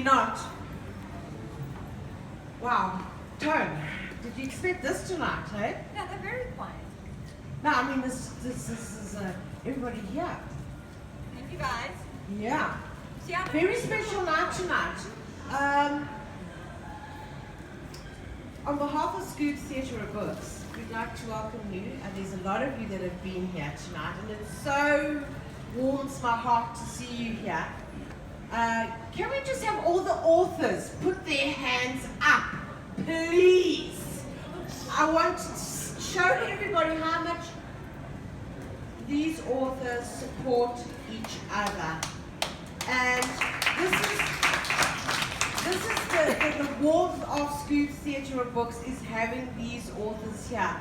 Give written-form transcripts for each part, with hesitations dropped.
not. Wow. Tone, did you expect this tonight, eh? Yeah, they're very quiet. No, I mean, this is everybody here. Thank you guys. Yeah. See how Very special night tonight. On behalf of Scoop Theatre of Books, we'd like to welcome you. And there's a lot of you that have been here tonight, and it so warms my heart to see you here. Can we just have all the authors put their hands up, please? I want to show everybody how much these authors support each other. And this is the warmth of Scoop Theatre of Books, is having these authors here.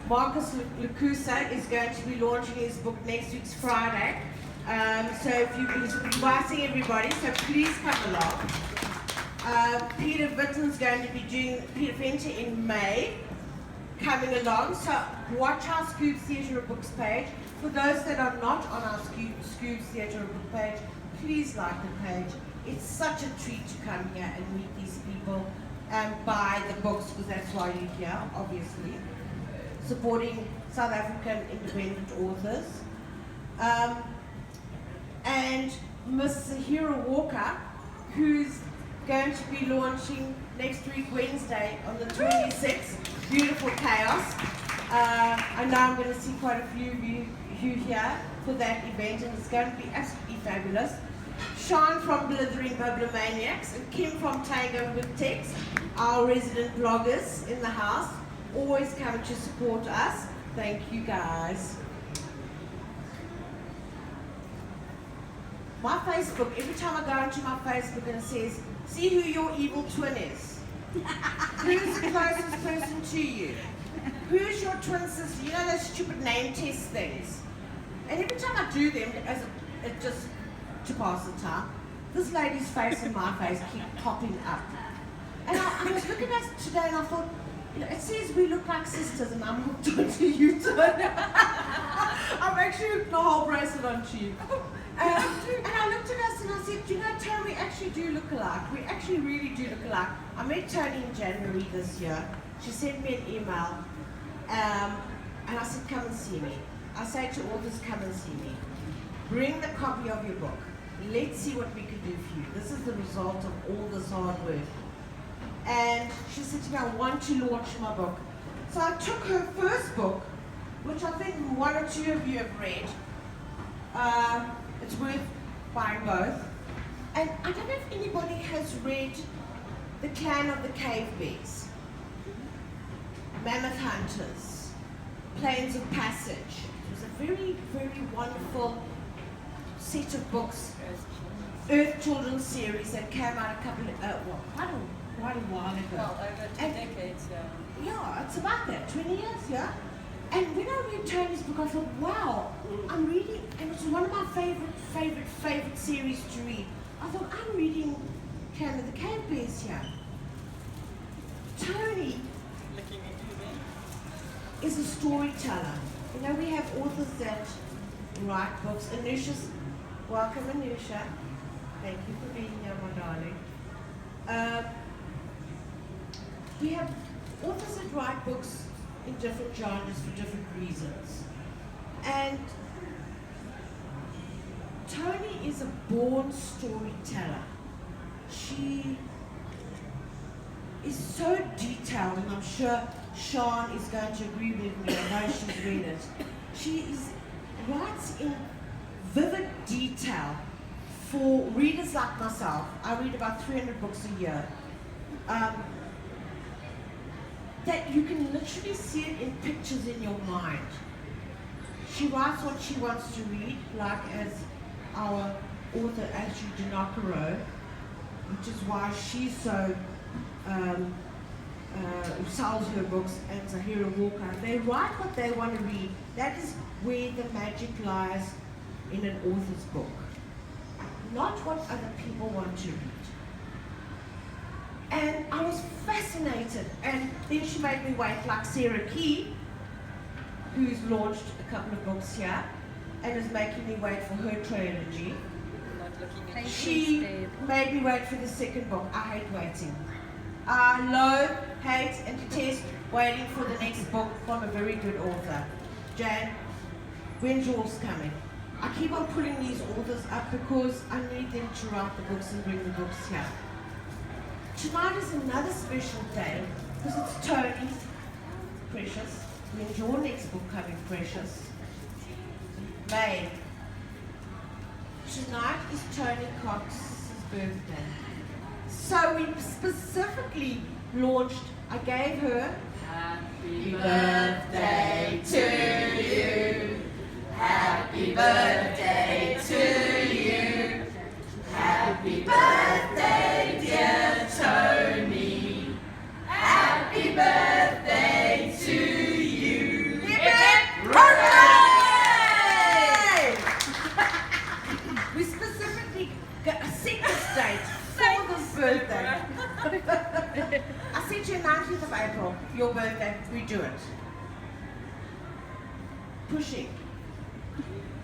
Marcus Lucusa is going to be launching his book next week's Friday. So if he's inviting everybody, so please come along. Peter Vitton's going to be doing Peter Fenter in May, coming along. So watch our Scoop Theatre of Books page. For those that are not on our Scoop Theatre of Books page, please like the page. It's such a treat to come here and meet these people and buy the books, because that's why you're here, obviously. Supporting South African independent authors. And Miss Zahira Walker, who's going to be launching next week, Wednesday, on the 26th, Beautiful Chaos. I know I'm going to see quite a few of you here for that event, and it's going to be absolutely fabulous. Sean from Blithering Maniacs and Kim from Tango with Text, our resident bloggers in the house, always coming to support us. Thank you guys. My Facebook, every time I go into my Facebook and it says, see who your evil twin is. Who's the closest person to you? Who's your twin sister? You know those stupid name test things. And every time I do them, just to pass the time, this lady's face and my face keep popping up. And I was looking at it today and I thought, you know, it says we look like sisters, and I'm hooked onto you today. I've actually hooked the whole bracelet onto you. And I looked at us and I said, you know, Tony, we actually do look alike. We actually really do look alike. I met Toni in January this year. She sent me an email, and I said, come and see me. I say to authors, come and see me. Bring the copy of your book. Let's see what we can do for you. This is the result of all this hard work. And she said to me, I want to launch my book. So I took her first book, which I think one or two of you have read. It's worth buying both. And I don't know if anybody has read The Clan of the Cave Bears, Mammoth Hunters, Plains of Passage. It was a very, very wonderful set of books, Earth Children's series that came out quite a while ago. Well, over 2 decades, yeah. Yeah, it's about that, 20 years, yeah? And when I read Tony's book, I thought, wow, I'm reading, and it was one of my favorite series to read. I thought, I'm reading Clan of the Cave Bears here. Toni is a storyteller. You know, we have authors that write books. Anusha's, welcome Anusha. Thank you for being here, my darling. We have authors that write books in different genres for different reasons. And Toni is a born storyteller. She is so detailed, and I'm sure Sean is going to agree with me. I know she's read it. She writes in vivid detail for readers like myself. I read about 300 books a year. That you can literally see it in pictures in your mind. She writes what she wants to read, like as our author Ashelgih Giannoccaro, which is why she's so sells her books, and Zahira Walker. They write what they want to read. That is where the magic lies in an author's book. Not what other people want to read. And I was fascinated, and then she made me wait, like Sarah Key, who's launched a couple of books here, and is making me wait for her trilogy. looking at She made me wait for the second book. I hate waiting. I loathe, hate, and detest waiting for the next book from a very good author. Jan, when's yours coming? I keep on putting these authors up because I need them to write the books and bring the books here. Tonight is another special day because it's Toni. Precious. When's your next book coming, Precious? May. Tonight is Toni Cox's birthday. So we specifically launched, I gave her Happy birthday to you. Happy birthday to you. Happy birthday, dear Toni. Happy birthday to you. Hip hip hooray! We specifically set this date for this birthday. I said to you 19th of April, your birthday, we do it. Pushing.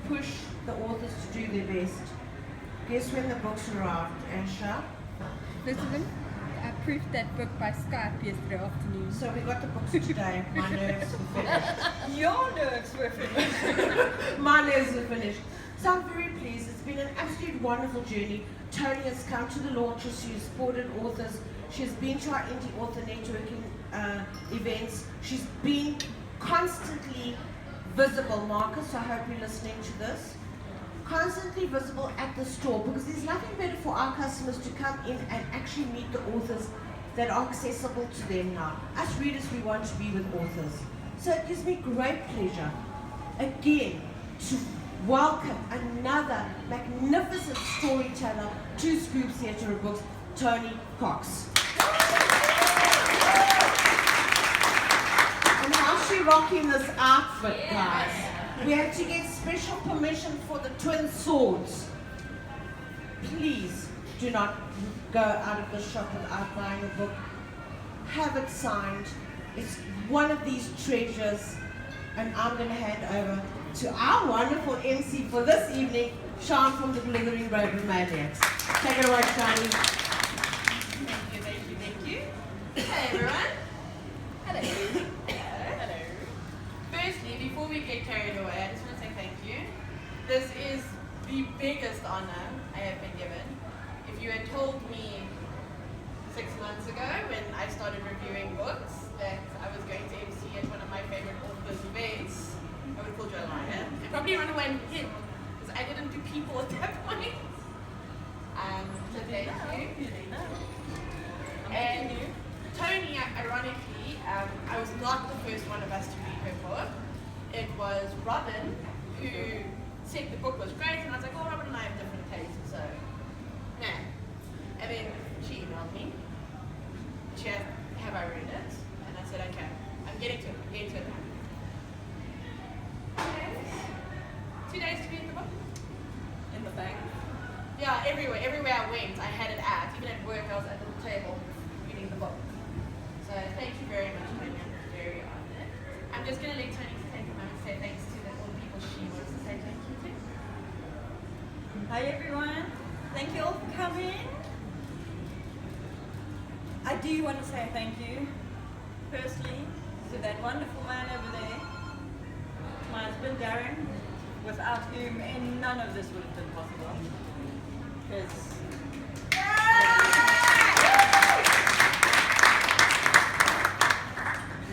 Push the authors to do their best. Guess when the books arrived, Asha? President, I proofed that book by Skype yesterday afternoon. So we got the books today. My nerves were finished. Your nerves were finished. My nerves were finished. So I'm very pleased. It's been an absolute wonderful journey. Toni has come to the launches. She has supported authors. She has been to our indie author networking events. She's been constantly visible, Marcus. I hope you're listening to this. Constantly visible at the store, because there's nothing better for our customers to come in and actually meet the authors that are accessible to them now. Us readers, we want to be with authors. So it gives me great pleasure, again, to welcome another magnificent storyteller to Scoop Theatre of Books, Toni Cox. And how's she rocking this outfit, guys? We had to get special permission for the twin swords. Please do not go out of the shop without buying a book. Have it signed. It's one of these treasures. And I'm going to hand over to our wonderful MC for this evening, Sean from the Blithering Raven Maniacs. Take it away, Toni. Thank you. Hey everyone. Hello. Hello. Firstly, before we get carried away, I just want to say thank you. This is the biggest honor I have been given. If you had told me 6 months ago when I started reviewing books that I was going to MC at one of my favorite authors' events, I would have called you a liar and probably run away and hid because I didn't do people at that point. So thank you. And Toni, ironically, I was not the first one of us to read her book. It was Robin who said the book was great, and I was like, oh, Robin and I have different tastes, so nah. And then she emailed me. She asked, have I read it? And I said, okay, I'm getting to it. 2 days to read the book. in the bank. Yeah, everywhere I went, I had it at. Even at work, I was at the table reading the book. So thank you very much, Toni. I'm very honored. I'm just going to let Toni take a moment to say thanks to all the people she wants to say thank you to. Hi everyone. Thank you all for coming. I do want to say thank you, firstly, to that wonderful man over there, my husband Darren, without whom none of this would have been possible. Because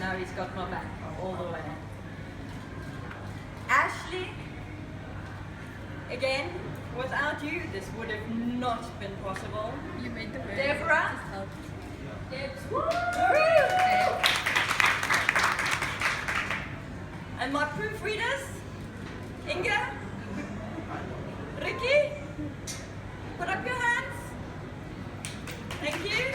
now he's got my back all the way. Ashley, again, without you, this would have not been possible. You made the word. Deborah? Just help. And my proofreaders, Inga, Ricky, put up your hands. Thank you.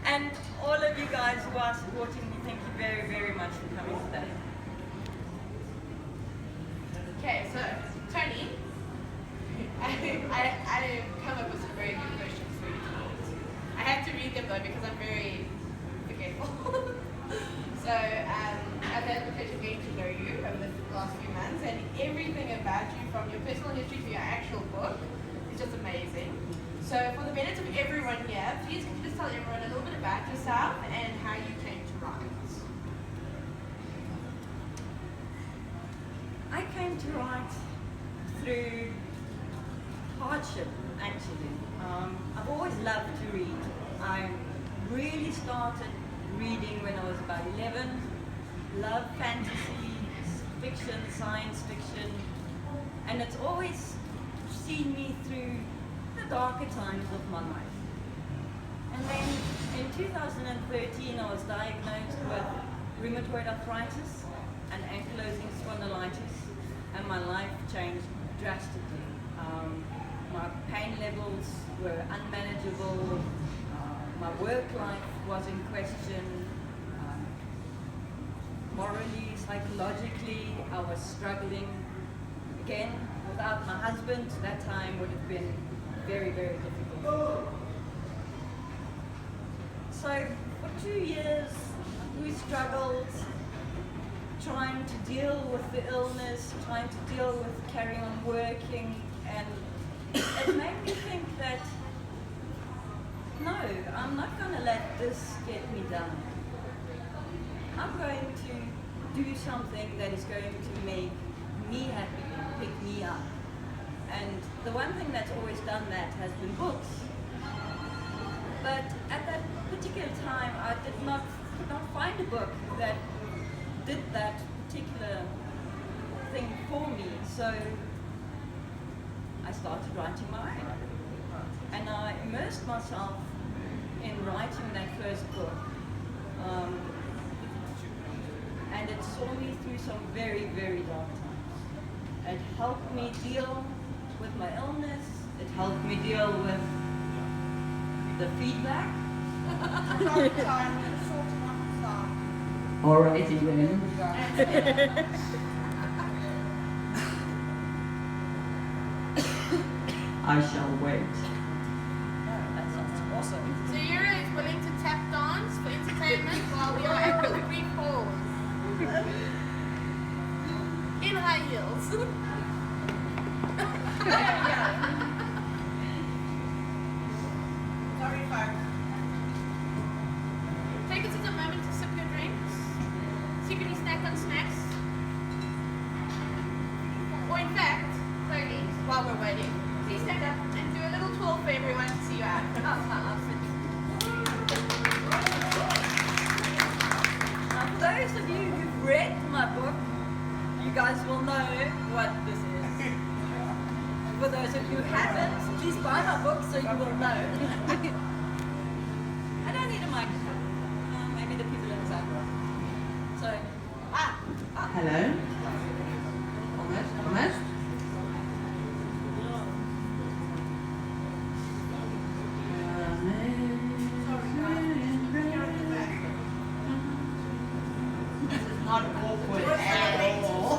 And all of you guys who are supporting me, thank you very, very much for coming today. Okay, so Toni, I come up with some very good questions for you tonight. I have to read them though because I'm very forgetful. So I've had the pleasure of getting to know you over the last few months, and everything about you, from your personal history to your actual book, is just amazing. So for the benefit of everyone here, please can you just tell everyone a little bit about yourself and how you came to write? I came to write through hardship, actually. I've always loved to read. I really started reading when I was about 11. Love fantasy, fiction, science fiction, and it's always seen me through the darker times of my life. And then in 2013 I was diagnosed with rheumatoid arthritis and ankylosing spondylitis, and my life changed drastically. My pain levels were unmanageable, my work life was in question, morally, psychologically, I was struggling. Again, without my husband, that time would have been very, very difficult. So for 2 years, we struggled trying to deal with the illness, trying to deal with carrying on working, and it made me think that, no, I'm not going to let this get me down. I'm going to do something that is going to make me happy, pick me up. And the one thing that's always done that has been books. But at that particular time, I could not find a book that did that particular thing for me. So I started writing my own. And I immersed myself in writing that first book. And it saw me through some very, very dark times. It helped me deal with my illness. It helped me deal with the feedback. Alrighty then. I shall wait. That sounds awesome. So Yura is willing to tap dance for entertainment while we are at the brief pause. In high heels. There we go. Sorry, folks. Take it as a moment to sip your drinks. Secretly snack on snacks. Or in fact, Toni, while we're waiting, please stand up and do a little twirl for everyone to see you out. Now, for those of you who've read my book, you guys will know what this is. For those of you who haven't, please buy my book so you will know. I don't need a microphone. Maybe the people inside. So, Hello. Almost. This is not awkward at all.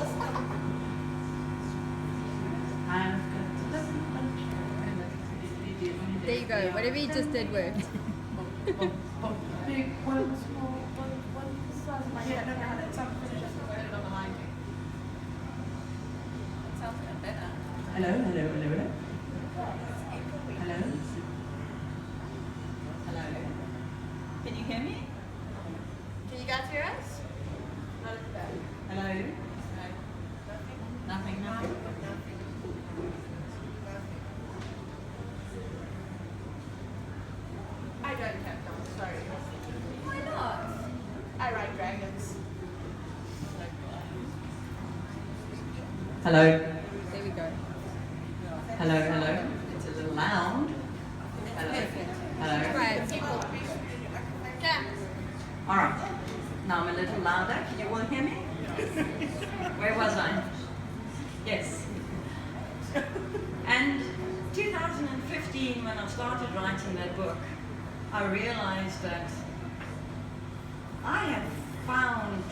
There you go. Whatever you just did worked. Big one, small one, size of my head. I don't know how that sounds. Just put it on behind you. it sounds a bit better. Hello. Hello. Can you hear me? Can you guys hear us? Not at the back. Hello? Nothing. I don't have them, sorry. Why not? I ride dragons. Hello. There we go. Hello. It's a little loud. Hello. Right. Yeah. All right. Now I'm a little louder. Can you all hear me? Where was I? Yes. And 2015, when I started writing that book, I realized that I have found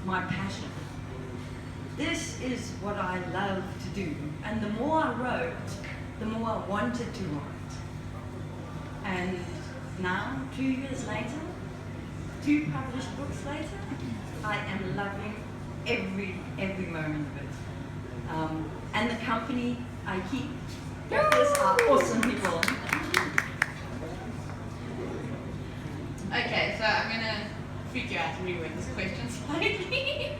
my passion. This is what I love to do. And the more I wrote, the more I wanted to write. And now, 2 years later, 2 published books later, I am loving every moment of it. And the company I keep this are awesome people. Okay, so I'm gonna freak you out and reword this question slightly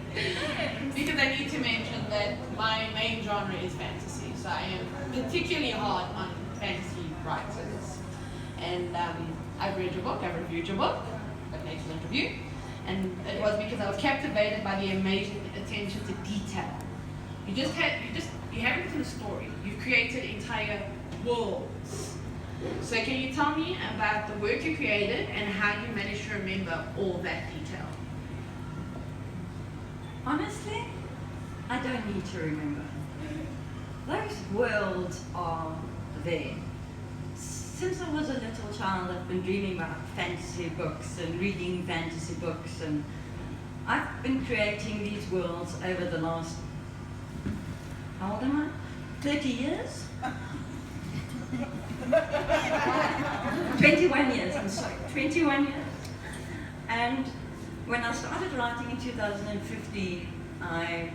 because I need to mention that my main genre is fantasy, so I am particularly hard on fantasy writers. And I've read your book, I've reviewed your book, I've made an interview, and it was because I was captivated by the amazing attention to detail. You haven't written a story, you've created entire worlds. So can you tell me about the work you created and how you managed to remember all that detail? Honestly, I don't need to remember. Those worlds are there. Since I was a little child, I've been dreaming about fantasy books and reading fantasy books, and I've been creating these worlds over the last, how old am I? 30 years? 21 years, I'm sorry, 21 years. And when I started writing in 2015, I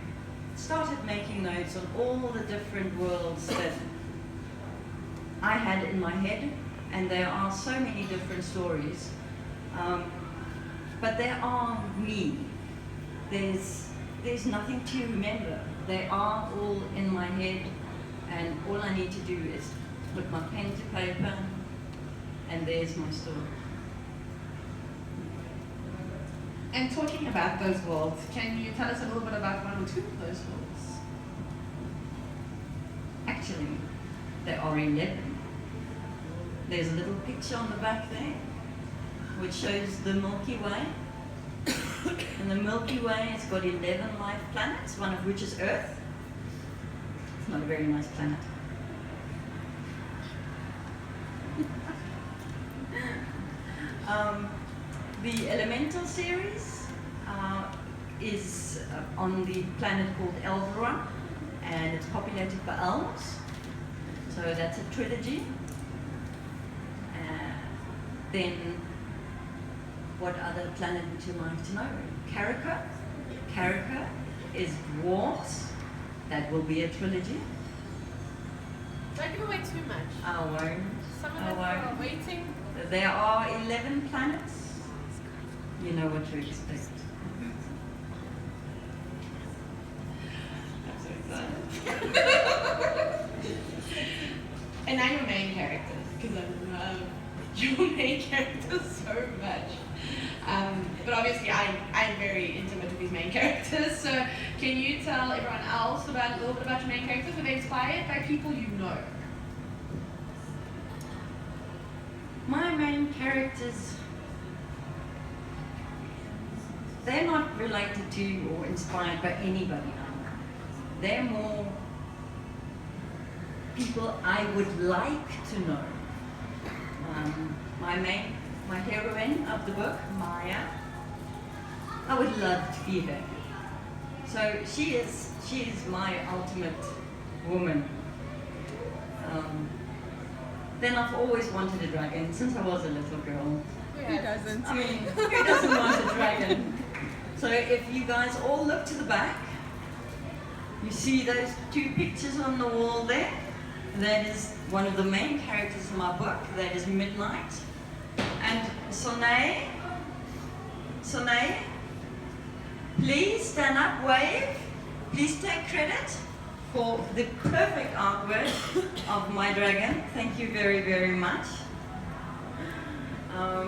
started making notes on all the different worlds that I had in my head, and there are so many different stories. But there are me. There's nothing to remember. They are all in my head, and all I need to do is put my pen to paper, and there's my story. And talking about those worlds, can you tell us a little bit about one or two of those worlds? Actually, there are 11. There's a little picture on the back there, which shows the Milky Way. And the Milky Way has got 11 life planets, one of which is Earth. It's not a very nice planet. The Elemental series is on the planet called Elveron, and it's populated by elves. So that's a trilogy. Then, what other planet would you like to know? Karaka. Karaka is dwarves. That will be a trilogy. Don't give away too much. I won't. Some of them are waiting. There are 11 planets. You know what to expect. I'm so excited. And now your main characters, because I love your main characters so much. But obviously I'm very intimate with these main characters, so can you tell everyone else a little bit about your main characters? Were they inspired by people you know? My main characters, they're not related to or inspired by anybody. They're more people I would like to know. My heroine of the book, Maya, I would love to be her. So she is my ultimate woman. Then I've always wanted a dragon since I was a little girl. Who doesn't? I mean, who doesn't want a dragon? So if you guys all look to the back, you see those 2 pictures on the wall there? That is one of the main characters in my book. That is Midnight. And Sonae, please stand up, wave. Please take credit for the perfect artwork of my dragon. Thank you very, very much. How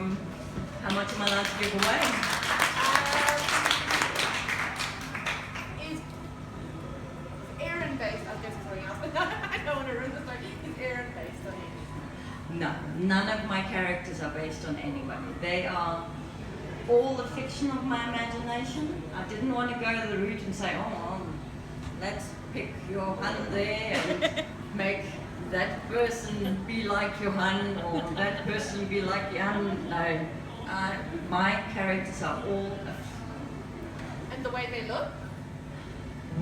much am I allowed to give away? Is Aaron based? I'll guess something else. I don't want to ruin the story. Is Aaron based on you? No, none of my characters are based on anybody. They are all the fiction of my imagination. I didn't want to go the route and say, oh, well, let's pick Johan there and make that person be like Johan or that person be like Jan. No, my characters are all... And the way they look?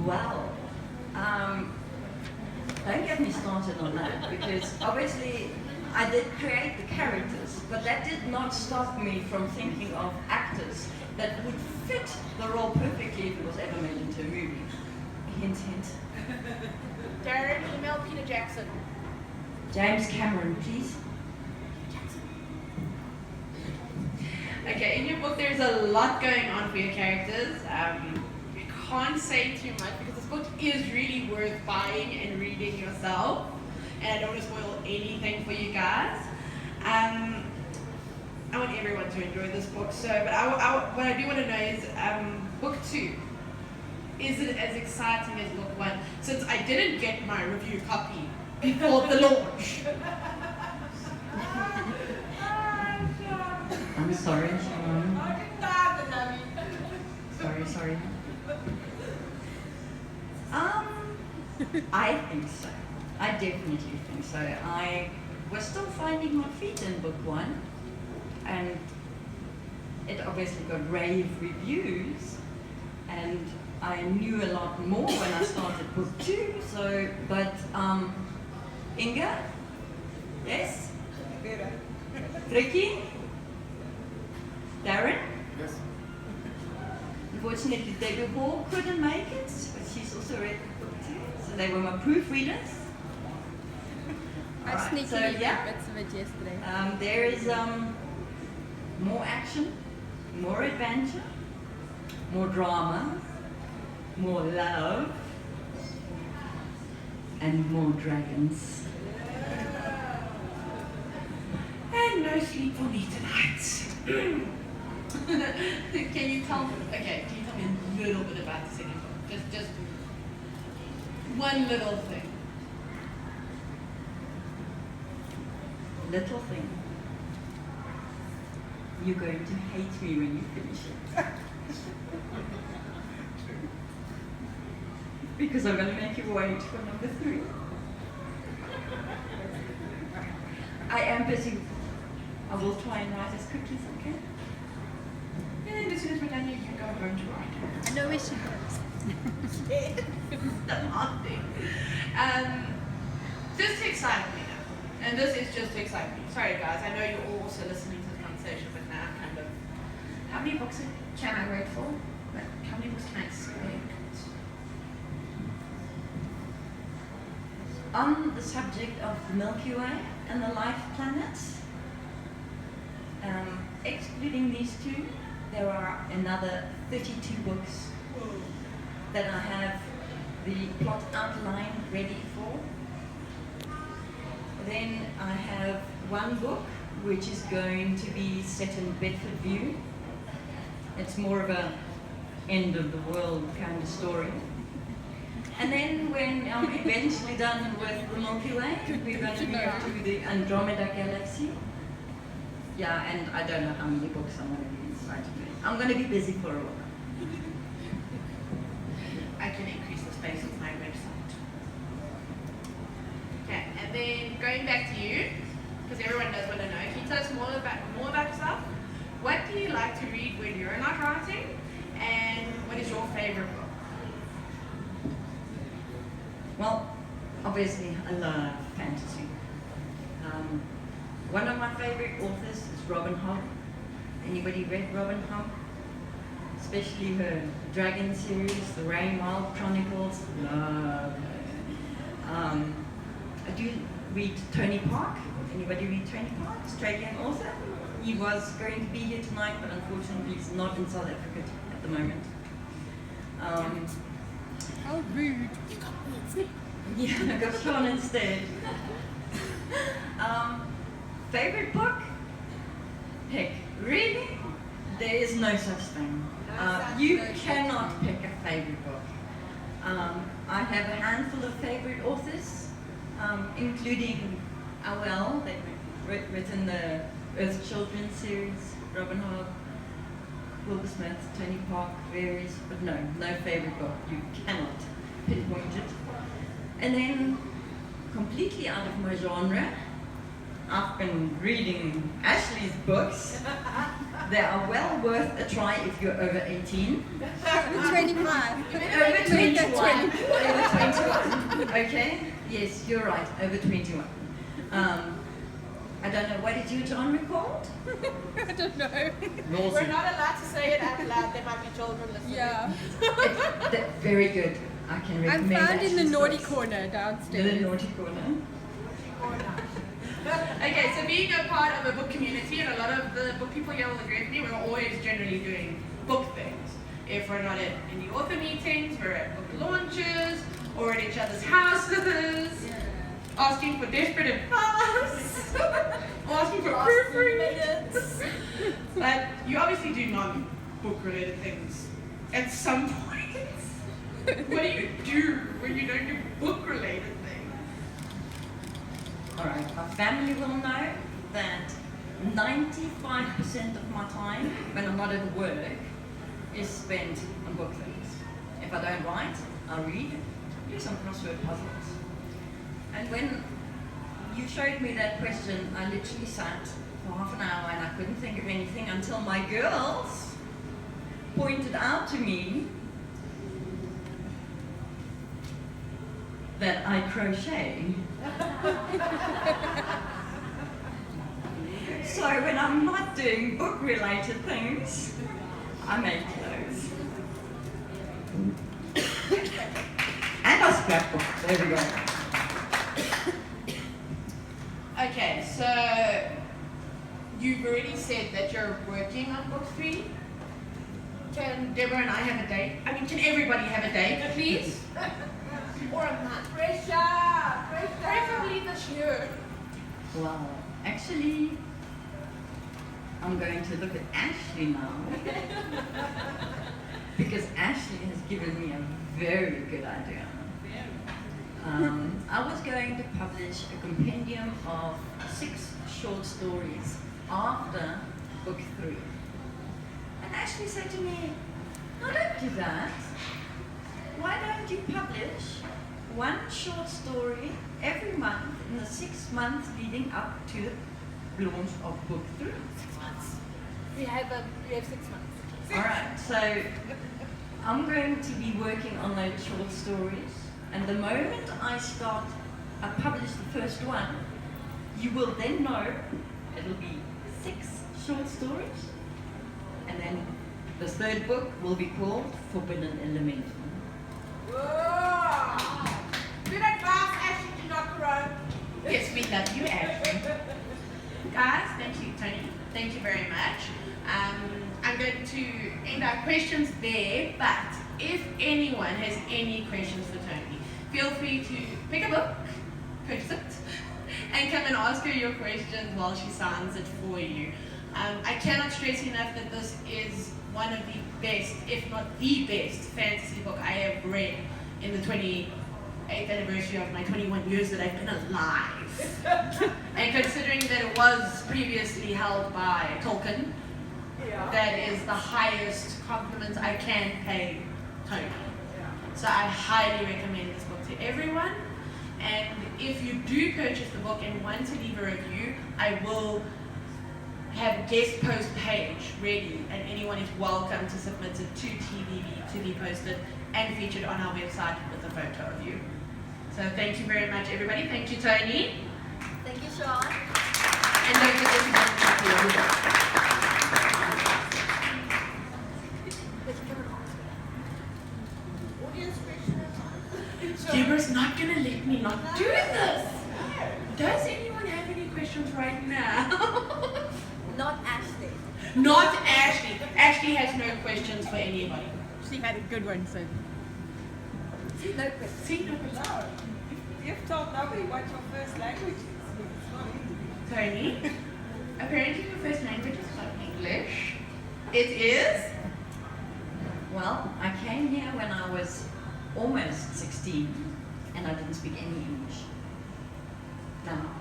Well, Don't get me started on that, because obviously I did create the characters, but that did not stop me from thinking of actors that would fit the role perfectly if it was ever made into a movie. Hint, hint. Darren, email Peter Jackson. James Cameron, please. Okay, in your book there's a lot going on for your characters. I can't say too much because this book is really worth buying and reading yourself. And I don't want to spoil anything for you guys. I want everyone to enjoy this book. So, but what I do want to know is book 2. Is it as exciting as book 1? Since I didn't get my review copy before the launch. I'm sorry, Sharon. Sorry. I think so. I definitely think so. I was still finding my feet in book 1, and it obviously got rave reviews, and I knew a lot more when I started book 2. So, but Inga, yes, Ricky, Darren. Yes. Unfortunately, Debbie Hall couldn't make it, but she's also read book 2, so they were my proofreaders. I Alright, sneakily so, read yeah. bits of it yesterday. There is more action, more adventure, more drama, more love, and more dragons. And no sleep for me tonight. Can you tell me a little bit about the second book? Just one little thing. Little thing. You're going to hate me when you finish it. Because I'm going to make you wait for number 3. I am busy. I will try and write as quickly as I can. And as soon as we're done, you can go home to write. I know where she goes. The hard thing. Just to excite me now. And this is just to excite me. Sorry guys, I know you're all also listening to the conversation, but now I'm kind of... How many books can I wait for? Like, how many books can I expect? On the subject of the Milky Way and the life planets, excluding these 2, there are another 32 books that I have the plot outline ready for. Then I have one book which is going to be set in Bedford View. It's more of a end of the world kind of story. And then when I'm eventually done with the Milky Way, we're going to move to the Andromeda Galaxy. Yeah, and I don't know how many books I'm going to be inside today. I'm going to be busy for a while. I can increase the space of my website. Okay, and then going back to you, because everyone does want to know, can you tell us more about yourself? What do you like to read when you're not writing? And what is your favorite book? Well, obviously I love fantasy. One of my favorite authors is Robin Hobb. Anybody read Robin Hobb? Especially her Dragon series, the Rainwild Chronicles. Love her. I do read Toni Cox. Anybody read Toni Cox? Australian author. He was going to be here tonight, but unfortunately he's not in South Africa at the moment. How rude. Yeah, I got Sean instead. Favorite book? Heck, really? There is no such thing. You cannot pick a favorite book. I have a handful of favorite authors, including Awel, they've written the Earth Children series, Robin Hobb, Wilbur Smith, Toni Cox, various, but no favorite book. You cannot pinpoint it. And then, completely out of my genre, I've been reading Ashley's books. They are well worth a try if you're over 18. 25. Over 21. Over 21. Okay? Yes, you're right, over 21. I don't know, what is your genre called? I don't know. We're not allowed to say it out loud. There might be children listening. Yeah. Very good. I can I'm recommend found in the Ashley's naughty books. corner The downstairs. naughty corner. Okay, so being a part of a book community, and a lot of the book people here will agree with me, we're always generally doing book things. If we're not at indie author meetings, we're at book launches, or at each other's houses, asking for desperate advice, or asking for proofreadings. But you obviously do non-book related things at some point. What do you do when you don't do book related things? Alright, my family will know that 95% of my time when I'm not at work is spent on book things. If I don't write, I'll read, do some crossword puzzles. And when you showed me that question, I literally sat for half an hour and I couldn't think of anything until my girls pointed out to me that I crochet. So when I'm not doing book-related things, I make clothes. And I scrapbook. There we go. Okay, so you've already said that you're working on book 3. Can Deborah and I have a date? I mean, can everybody have a date, please? Or a month? Pressure! Preferably this year. Well, actually, I'm going to look at Ashley now. Because Ashley has given me a very good idea. I was going to publish a compendium of 6 short stories after book 3. And Ashley said to me, "No, don't do that. Why don't you publish 1 short story every month in the 6 months leading up to the launch of book 3? 6 months. We have 6 months. Alright, so I'm going to be working on those short stories, and the moment I publish the first one, you will then know it'll be 6 short stories, and then the 3rd book will be called Forbidden Elemental. Whoa! Good advice, Ashelgih Giannoccaro. Yes, we love you, Ashley. Guys, thank you, Toni. Thank you very much. I'm going to end our questions there, but if anyone has any questions for Toni, feel free to pick a book, purchase it, and come and ask her your questions while she signs it for you. I cannot stress enough that this is one of the best, if not the best, fantasy book I have read in the 28th anniversary of my 21 years that I've been alive. And considering that it was previously held by Tolkien, that is the highest compliment I can pay Toni. So I highly recommend this book to everyone. And if you do purchase the book and want to leave a review, I will have guest post page ready, and anyone is welcome to submit it to TBB to be posted and featured on our website with a photo of you. So thank you very much, everybody. Thank you, Toni. Thank you, Sean. And don't forget to get a copy of the book. Deborah's not going to let me not do this. Does anyone have any questions right now? Not Ashley. Not Ashley. Ashley has no questions for anybody. She had a good one, so. No question. See, no questions. You've told nobody what your first language is. It's not easy. Toni, apparently your first language is not English. It is? Well, I came here when I was almost 16 and I didn't speak any English. Now,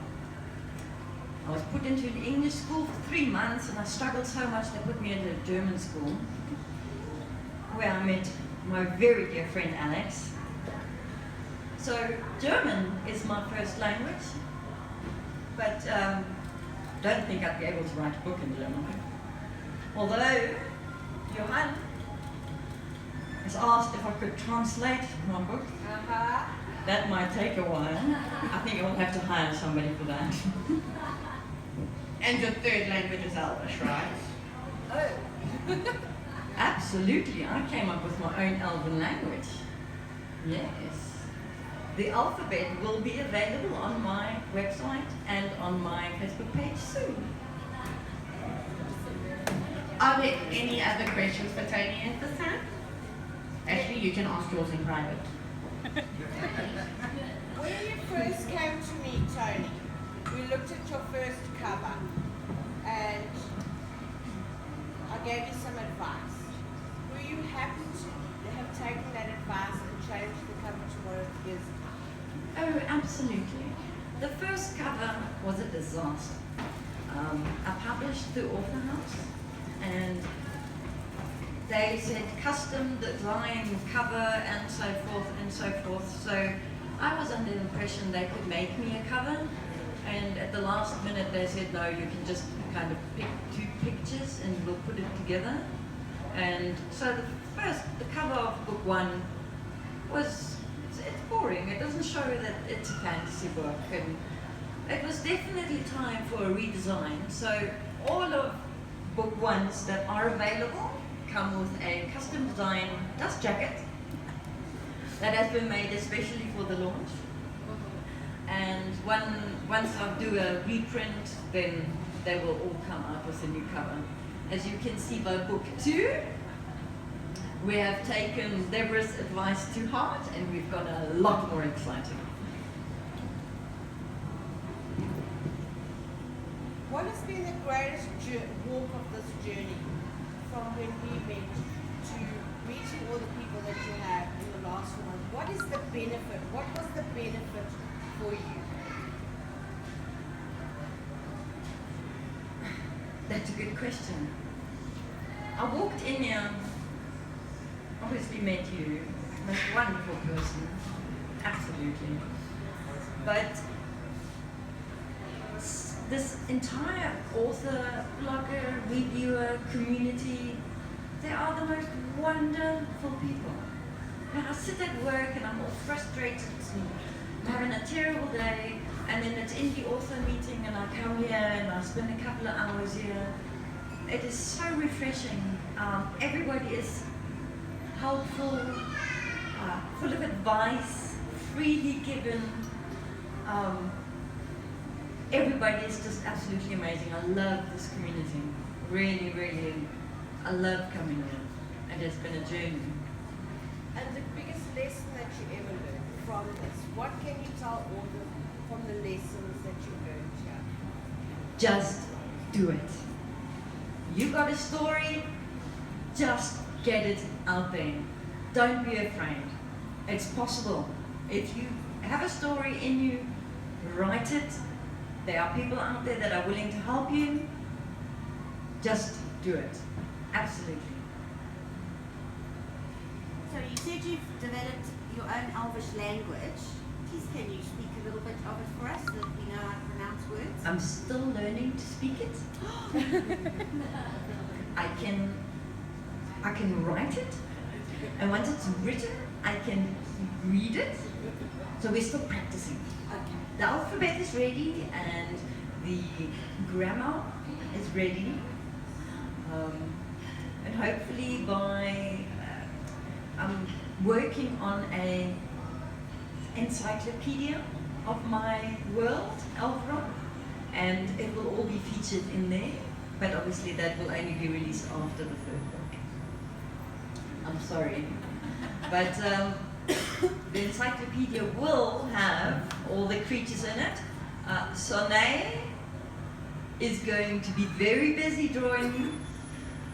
I was put into an English school for 3 months and I struggled so much they put me into a German school where I met my very dear friend Alex. So German is my first language, but don't think I'd be able to write a book in German. Although Johan has asked if I could translate my book. That might take a while. I think I'll have to hire somebody for that. And your third language is Elvish, right? Oh. Absolutely, I came up with my own Elven language. Yes. The alphabet will be available on my website and on my Facebook page soon. Are there any other questions for Toni at this time? Actually, you can ask yours in private. When you first came to me, Toni, we looked at your first cover and I gave you some advice. Were you happy to have taken that advice and changed the cover to what it is now? Oh, absolutely. The first cover was a disaster. I published through Author House and they said custom design cover and so forth and so forth. So I was under the impression they could make me a cover, and at the last minute they said no, you can just kind of pick 2 pictures and we'll put it together. And so the cover of book 1 was, it's boring. It doesn't show that it's a fantasy book, and it was definitely time for a redesign. So all of book 1s that are available come with a custom design dust jacket that has been made especially for the launch. And once I do a reprint, then they will all come out with a new cover. As you can see by book 2, we have taken Deborah's advice to heart and we've got a lot more exciting. What has been the greatest walk of this journey from when we met to reaching all the people that you have in the last one? What is the benefit? What was the benefit for you? That's a good question. I walked in here, obviously met you, most wonderful person, absolutely. But this entire author, blogger, reviewer community, they are the most wonderful people. And I sit at work and I'm all frustrated and I'm having a terrible day, and then it's in the author meeting and I come here and I spend a couple of hours here. It is so refreshing. Everybody is helpful, full of advice, freely given. Everybody is just absolutely amazing. I love this community. Really, really, I love coming here. And it's been a journey. And the biggest lesson that you ever learned from this, what can you tell authors from the lessons that you learned here? Just do it. You got a story, just get it out there. Don't be afraid. It's possible. If you have a story in you, write it. There are people out there that are willing to help you. Just do it. Absolutely. So you said you've developed your own Elvish language. Please can you speak a little bit of it for us so that we know how to pronounce words? I'm still learning to speak it. I can write it, and once it's written, I can read it. So we're still practicing. Okay. The alphabet is ready, and the grammar is ready. And hopefully I'm working on an encyclopedia of my world, Elveron, and it will all be featured in there, but obviously that will only be released after the 3rd book. I'm sorry. But the encyclopedia will have all the creatures in it. Sonae is going to be very busy drawing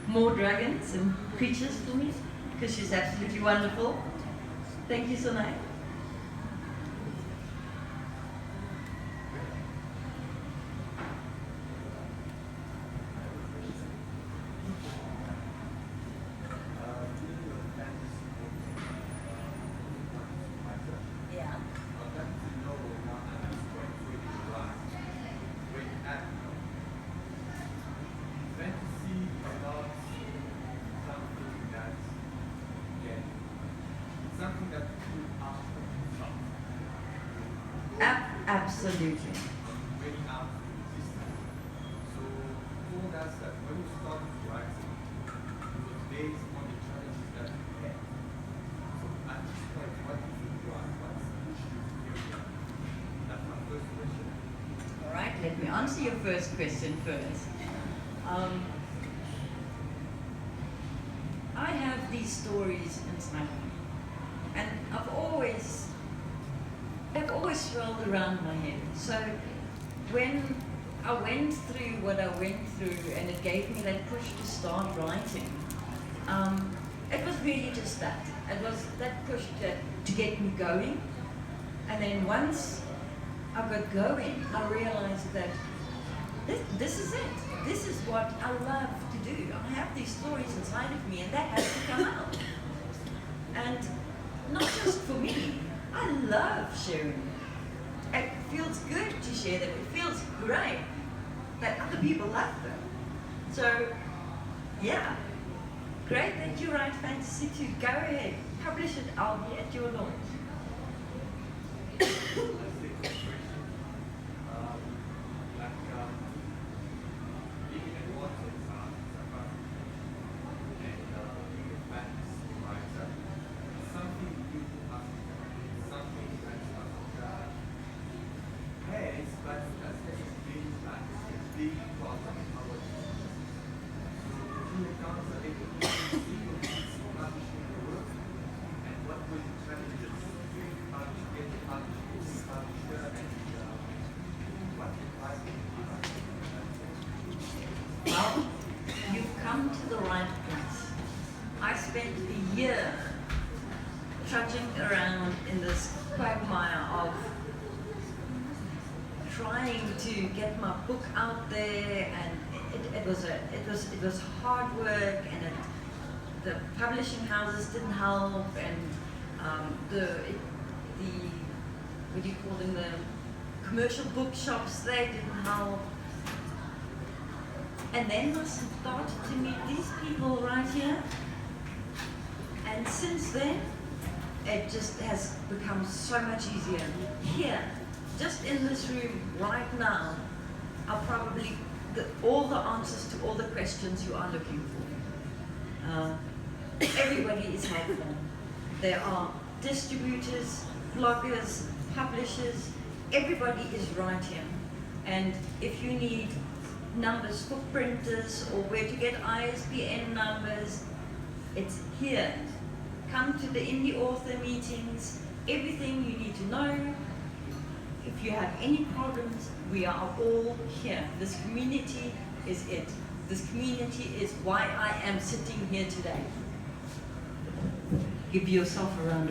more dragons and creatures for me, because she's absolutely wonderful. Thank you, Sonae. Yeah. Something that you are Absolutely. many arms in existence. So you told us that when you started writing, it was based on the challenges that you had. So at this point, what do you think you are? What's pushed you to here? That's my first question. All right, let me answer your first question first. I have these stories inside me, and I've always swirled around my head. So when I went through what I went through, and it gave me that push to start writing, it was really just that. It was that push to get me going, and then once I got going, I realized that this is it. This is what I love to do. I have these stories inside of me, and that has to come out. And not just for me, I love sharing them. It feels good to share them. It feels great that other people love them. So, yeah, great that you write fantasy too. Go ahead, publish it. I'll be at your launch. Well, you've come to the right place. I spent a year trudging around in this quagmire of trying to get my book out there, and it was hard work, and the publishing houses didn't help, and the what do you call them, the commercial bookshops, they didn't help. And then I started to meet these people right here. And since then, it just has become so much easier. Here, just in this room right now, are probably all the answers to all the questions you are looking for. Everybody is helpful. There are distributors, bloggers, publishers, everybody is right here. And if you need numbers for printers or where to get ISBN numbers, it's here. Come to the indie author meetings, everything you need to know. If you have any problems, we are all here. This community is it. This community is why I am sitting here today. Give yourself a round of